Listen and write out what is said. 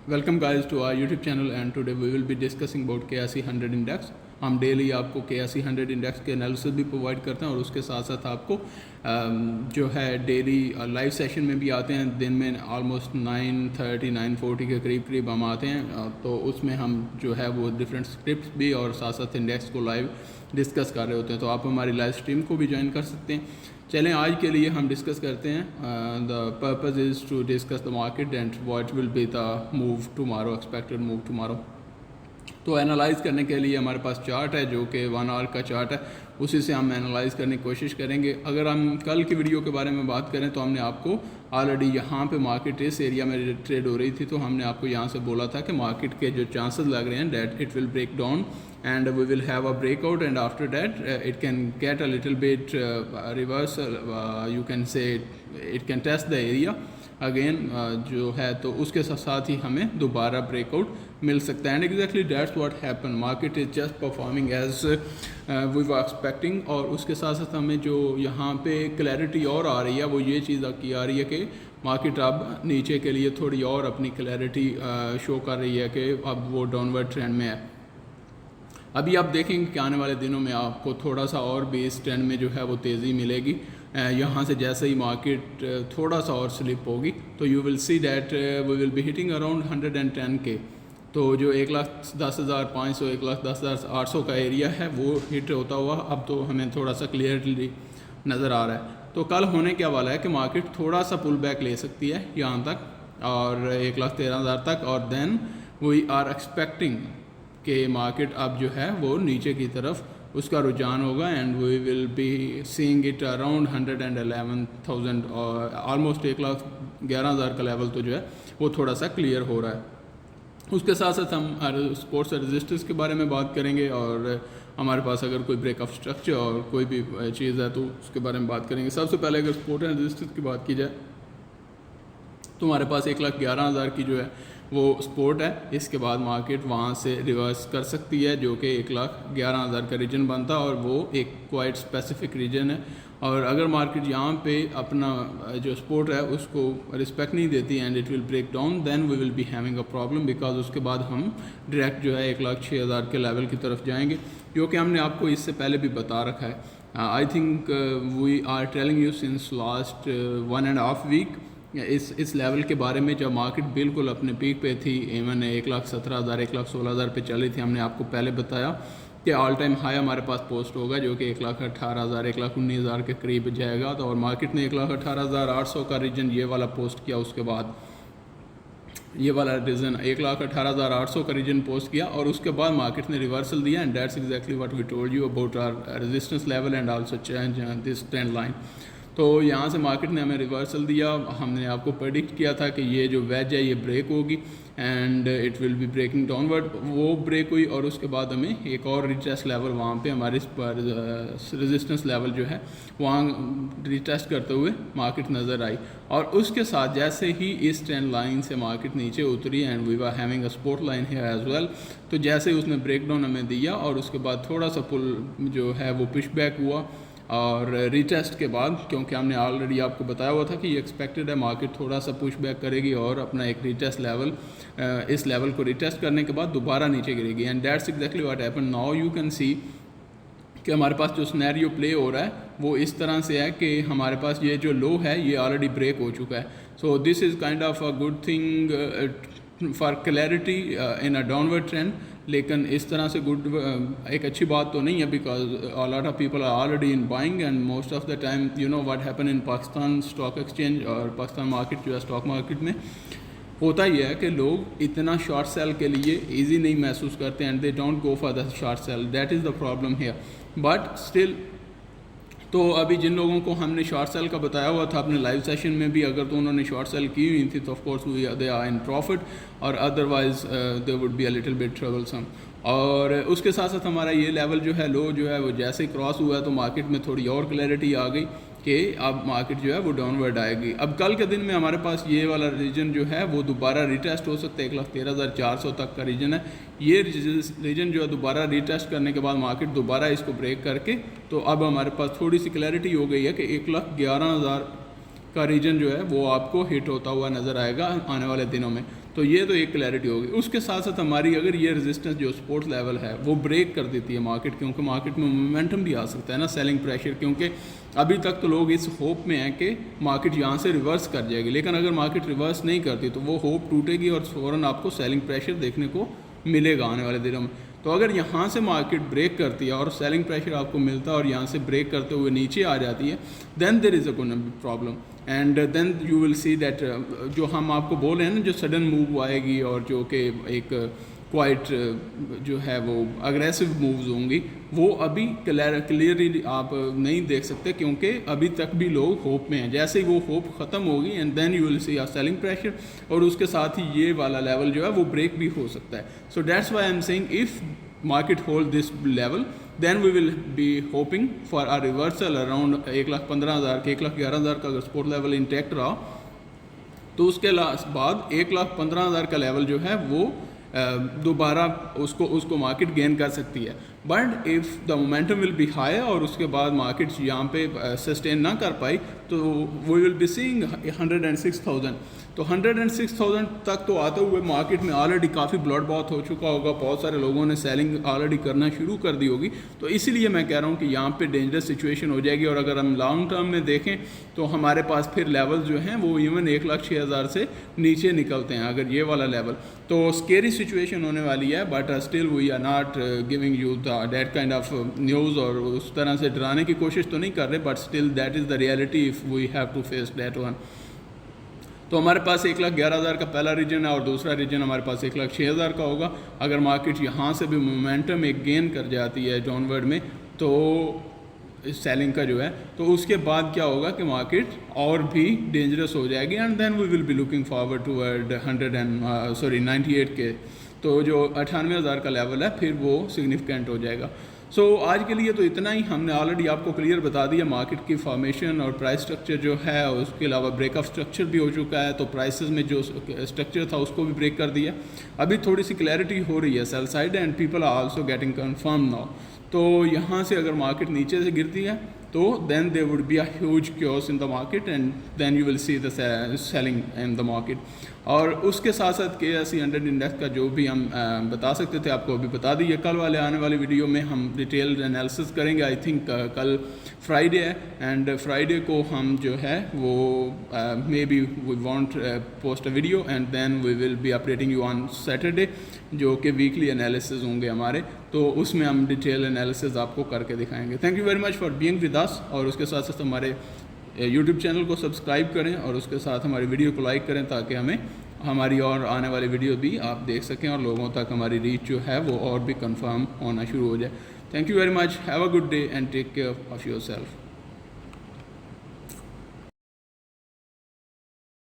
Welcome guys to our YouTube channel and today we will be discussing about KSE 100 index. हम daily आपको KSE 100 index के analysis भी provide करते हैं और उसके साथ साथ आपको जो है डेली लाइव सेशन में भी आते हैं। दिन में ऑलमोस्ट 9:30 9:40 के करीब हम आते हैं, तो उसमें हम जो है वो डिफरेंट स्क्रिप्ट भी और साथ साथ इंडेक्स को लाइव डिस्कस कर रहे होते हैं। तो आप हमारी लाइव स्ट्रीम को भी ज्वाइन कर सकते हैं। चलें, आज के लिए हम डिस्कस करते हैं। The purpose is to discuss the market and what will be the move tomorrow, expected move tomorrow. तो एनालाइज करने के लिए हमारे पास चार्ट है जो कि 1 आवर का चार्ट है, उसी से हम एनालाइज करने की कोशिश करेंगे। अगर हम कल की वीडियो के बारे में बात करें तो हमने आपको ऑलरेडी यहाँ पे मार्केट इस एरिया में ट्रेड हो रही थी, तो हमने आपको यहाँ से बोला था कि मार्केट के जो चांसेस लग रहे हैं that it will break down and we will have a breakout, and after that it can get a little bit reversal, you can say it can test the area again जो है, तो उसके साथ ही हमें दोबारा ब्रेकआउट मिल सकता है। And exactly that's what happen, market is just performing as we were expecting. और उसके साथ साथ हमें जो यहाँ पे क्लैरिटी और आ रही है वो ये चीज़ की आ रही है कि मार्केट अब नीचे के लिए थोड़ी और अपनी क्लैरिटी शो कर रही है कि अब वो डाउनवर्ड ट्रेंड में है। अभी आप देखेंगे कि आने वाले दिनों में आपको थोड़ा सा और भी इस ट्रेंड में जो है वो तेज़ी मिलेगी। यहाँ से जैसे ही मार्केट थोड़ा सा और स्लिप होगी तो you will see that we will be hitting around 110K। तो जो 1,10,500 1,10,800 का एरिया है वो हिट होता हुआ अब तो हमें थोड़ा सा क्लियरली नज़र आ रहा है। तो कल होने क्या वाला है कि मार्केट थोड़ा सा पुल बैक ले सकती है यहाँ तक और 1,13,000 तक, और देन वी आर एक्सपेक्टिंग कि मार्केट अब जो है वो नीचे की तरफ उसका रुझान होगा and we will be seeing it around 111,000 और ऑलमोस्ट 1,11,000 का लेवल तो जो है वो थोड़ा सा क्लियर हो रहा है। उसके साथ साथ हम सपोर्ट्स और रेजिस्टेंस के बारे में बात करेंगे और हमारे पास अगर कोई ब्रेक ऑफ स्ट्रक्चर और कोई भी चीज़ है तो उसके बारे में बात करेंगे। सबसे पहले अगर सपोर्ट एंड रेजिस्टेंस की बात की जाए तो हमारे पास 1,11,000 की जो है वो सपोर्ट है। इसके बाद मार्केट वहाँ से रिवर्स कर सकती है जो कि 1,11,000 का रीजन बनता है और वो एक क्वाइट स्पेसिफिक रीजन है। और अगर मार्केट यहाँ पे अपना जो सपोर्ट है उसको रिस्पेक्ट नहीं देती and it will break down, then we will be having a problem, because उसके बाद हम डायरेक्ट जो है 1,06,000 के लेवल की तरफ जाएंगे, जो कि हमने आपको इससे पहले भी बता रखा है। I think we are telling you since last 1.5 week इस लेवल के बारे में। जब मार्केट बिल्कुल अपने पीक पे थी, इवन 1,17,000 1,16,000 पे चली थी, हमने आपको पहले बताया कि ऑल टाइम हाई हमारे पास पोस्ट होगा जो कि 1,18,000 1,19,000 के करीब जाएगा। तो और मार्केट ने 1,18,800 का रीजन ये वाला पोस्ट किया, उसके बाद ये वाला रीजन 1,18,800 का रीजन पोस्ट किया और उसके बाद मार्केट ने रिवर्सल दिया and that's exactly what we told you about our resistance level and also change this trend line. तो यहाँ से मार्केट ने हमें रिवर्सल दिया। हमने आपको प्रेडिक्ट किया था कि ये जो वेज है ये ब्रेक होगी and it will be breaking downward, वो ब्रेक हुई और उसके बाद हमें एक और रिटेस्ट लेवल वहाँ पे हमारे रेजिस्टेंस लेवल जो है वहाँ रिटेस्ट करते हुए मार्केट नज़र आई। और उसके साथ जैसे ही इस ट्रेंड लाइन से मार्केट नीचे उतरी and we were having a support line here as well, तो जैसे ही उसने ब्रेक डाउन हमें दिया और उसके बाद थोड़ा सा पुल जो है वो पुश बैक हुआ और रीटेस्ट के बाद, क्योंकि हमने ऑलरेडी आपको बताया हुआ था कि ये एक्सपेक्टेड है मार्केट थोड़ा सा पुश बैक करेगी और अपना एक रीटेस्ट लेवल इस लेवल को रीटेस्ट करने के बाद दोबारा नीचे गिरेगी and that's exactly what happen. Now you can see कि हमारे पास जो सिनेरियो प्ले हो रहा है वो इस तरह से है कि हमारे पास ये जो लो है ये ऑलरेडी ब्रेक हो चुका है। So this is kind of a good thing for clarity in a downward trend, लेकिन इस तरह से एक अच्छी बात तो नहीं है because a lot of people are already in buying and most of the time you know what happen in Pakistan stock exchange और पाकिस्तान मार्केट जो है स्टॉक मार्केट में होता ही है कि लोग इतना शॉर्ट सेल के लिए इजी नहीं महसूस करते and they don't go for the short cell, that is the problem here. But still तो अभी जिन लोगों को हमने शॉर्ट सेल का बताया हुआ था अपने लाइव सेशन में भी, अगर तो उन्होंने शॉर्ट सेल की हुई थी तो of course they are in profit और otherwise they would be a little bit troublesome. और उसके साथ साथ हमारा ये लेवल जो है लो जो है वो जैसे ही क्रॉस हुआ है तो मार्केट में थोड़ी और क्लैरिटी आ गई कि अब मार्केट जो है वो डाउनवर्ड आएगी। अब कल के दिन में हमारे पास ये वाला रीजन जो है वो दोबारा रिटेस्ट हो सकता है, 1,13,400 तक का रीजन है। ये रीजन जो है दोबारा रिटेस्ट करने के बाद मार्केट दोबारा इसको ब्रेक करके तो अब हमारे पास थोड़ी सी क्लैरिटी हो गई है कि 1,11,000 का रीजन जो है वो आपको हिट होता हुआ नज़र आएगा आने वाले दिनों में। तो ये तो एक क्लैरिटी होगी। उसके साथ साथ हमारी अगर ये रेजिस्टेंस जो सपोर्ट लेवल है वो ब्रेक कर देती है मार्केट, क्योंकि मार्केट में मोमेंटम भी आ सकता है ना, सेलिंग प्रेशर, क्योंकि अभी तक तो लोग इस होप में हैं कि मार्केट यहाँ से रिवर्स कर जाएगी, लेकिन अगर मार्केट रिवर्स नहीं करती तो वो होप टूटेगी और फ़ौरन आपको सेलिंग प्रेशर देखने को मिलेगा आने वाले दिनों में। तो अगर यहाँ से मार्केट ब्रेक करती है और सेलिंग प्रेशर आपको मिलता है और यहाँ से ब्रेक करते हुए नीचे आ जाती है, then there is a problem and then you will see that जो हम आपको बोल रहे हैं ना, जो सडन मूव आएगी और जो कि एक क्वाइट जो है वो अग्रेसिव मूव्स होंगी, वो अभी क्लियरली आप नहीं देख सकते, क्योंकि अभी तक भी लोग होप में हैं। जैसे ही वो होप ख़त्म होगी and then you will see a selling pressure, और उसके साथ ही ये वाला लेवल जो है वो ब्रेक भी हो सकता है। So that's why I am saying if market hold this level, then we will be hoping for a reversal around 1,15,000 के 1,11,000 का अगर सपोर्ट लेवल इंटैक्ट रहा तो उसके बाद 1,15,000 का लेवल जो है वो दोबारा उसको मार्केट गेन कर सकती है। But if the momentum will be high और उसके बाद मार्केट यहाँ पे सस्टेन ना कर पाई तो वी विल बी सीइंग 106,000। तो 106,000 तक तो आते हुए मार्केट में ऑलरेडी काफ़ी ब्लड बाथ हो चुका होगा, बहुत सारे लोगों ने सेलिंग ऑलरेडी करना शुरू कर दी होगी। तो इसीलिए मैं कह रहा हूँ कि यहाँ पे डेंजरस सिचुएशन हो जाएगी। और अगर हम लॉन्ग टर्म में देखें तो हमारे पास फिर लेवल जो हैं वो इवन 1,06,000 से नीचे निकलते हैं अगर ये वाला लेवल, तो स्केरी सिचुएशन होने वाली है। But still we are not giving you that kind of news और उस तरह से डराने की कोशिश तो नहीं कर रहे, but still that is the reality if we have to face that one. तो हमारे पास 1,11,000 का पहला रीजन है और दूसरा रीजन हमारे पास 1,06,000 का होगा। अगर मार्केट यहाँ से भी मोमेंटम एक गेन कर जाती है डाउनवर्ड में तो सेलिंग का जो है, तो उसके बाद क्या होगा कि मार्केट और भी डेंजरस हो जाएगी and then we will be looking forward toward 98 K. तो जो 98,000 का लेवल है फिर वो सिग्निफिकेंट हो जाएगा। सो आज के लिए तो इतना ही। हमने ऑलरेडी आपको क्लियर बता दिया मार्केट की फॉर्मेशन और प्राइस स्ट्रक्चर जो है, और उसके अलावा ब्रेकअप स्ट्रक्चर भी हो चुका है। तो प्राइसेस में जो स्ट्रक्चर था उसको भी ब्रेक कर दिया। अभी थोड़ी सी क्लैरिटी हो रही है sell side and people are also getting confirm now. तो यहाँ से अगर मार्केट नीचे से गिरती है तो then there would be a huge chaos in the market and then you will see the selling in the market. और उसके साथ साथ KSE 100 इंडेक्स का जो भी हम बता सकते थे आपको अभी बता दिए। कल वाले आने वाली वीडियो में हम डिटेल एनालिसिस करेंगे। आई थिंक कल फ्राइडे है एंड फ्राइडे को हम जो है वो maybe we want post a video and then we will be updating you on Saturday, जो कि वीकली एनालिसिस होंगे हमारे। तो उसमें हम डिटेल एनालिसिस आपको करके दिखाएंगे। Thank you very much for being with us. और उसके साथ साथ हमारे YouTube चैनल को सब्सक्राइब करें और उसके साथ हमारी वीडियो को लाइक करें ताकि हमें हमारी और आने वाली वीडियो भी आप देख सकें और लोगों तक हमारी रीच जो है वो और भी कंफर्म होना शुरू हो जाए। Thank you very much. Have a good day and take care of yourself.